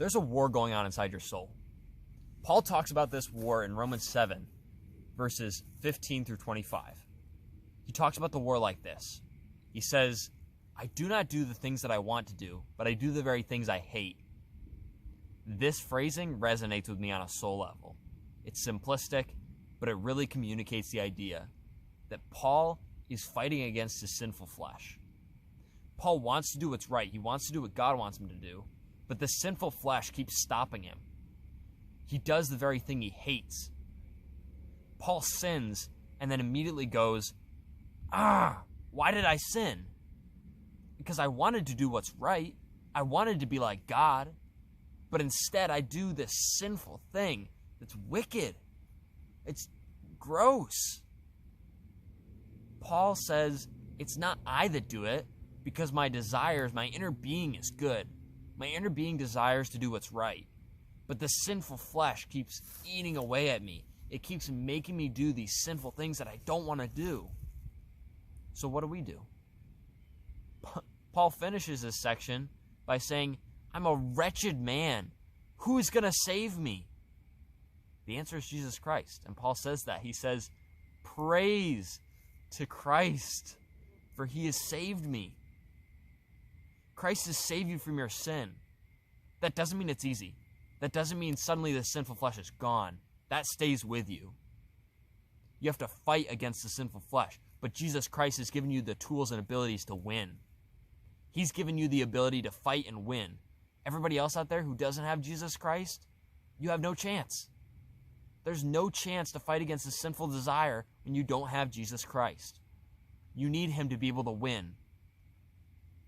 there's a war going on inside your soul. Paul talks about this war in Romans 7, verses 15 through 25. He talks about the war like this. He says, I do not do the things that I want to do, but I do the very things I hate. This phrasing resonates with me on a soul level. It's simplistic, but it really communicates the idea that Paul is fighting against his sinful flesh. Paul wants to do what's right. He wants to do what God wants him to do, but the sinful flesh keeps stopping him. He does the very thing he hates. Paul sins and then immediately goes, why did I sin? Because I wanted to do what's right. I wanted to be like God. But instead, I do this sinful thing that's wicked. It's gross. Paul says, it's not I that do it, because my desires, my inner being is good. My inner being desires to do what's right. But the sinful flesh keeps eating away at me. It keeps making me do these sinful things that I don't want to do. So what do? Paul finishes this section by saying, I'm a wretched man. Who is going to save me? The answer is Jesus Christ. And Paul says that. He says, praise to Christ, for he has saved me. Christ has saved you from your sin. That doesn't mean it's easy. That doesn't mean suddenly the sinful flesh is gone. That stays with you. You have to fight against the sinful flesh. But Jesus Christ has given you the tools and abilities to win. He's given you the ability to fight and win. Everybody else out there who doesn't have Jesus Christ, you have no chance. There's no chance to fight against the sinful desire when you don't have Jesus Christ. You need him to be able to win.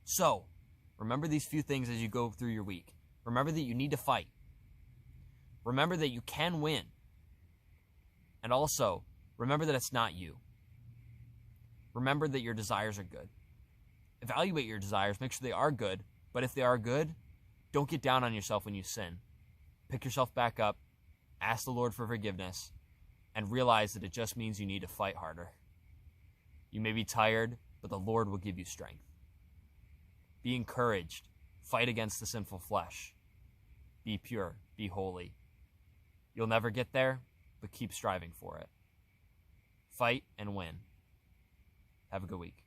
So, remember these few things as you go through your week. Remember that you need to fight. Remember that you can win. And also, remember that it's not you. Remember that your desires are good. Evaluate your desires, make sure they are good. But if they are good, don't get down on yourself when you sin. Pick yourself back up, ask the Lord for forgiveness, and realize that it just means you need to fight harder. You may be tired, but the Lord will give you strength. Be encouraged. Fight against the sinful flesh. Be pure. Be holy. You'll never get there, but keep striving for it. Fight and win. Have a good week.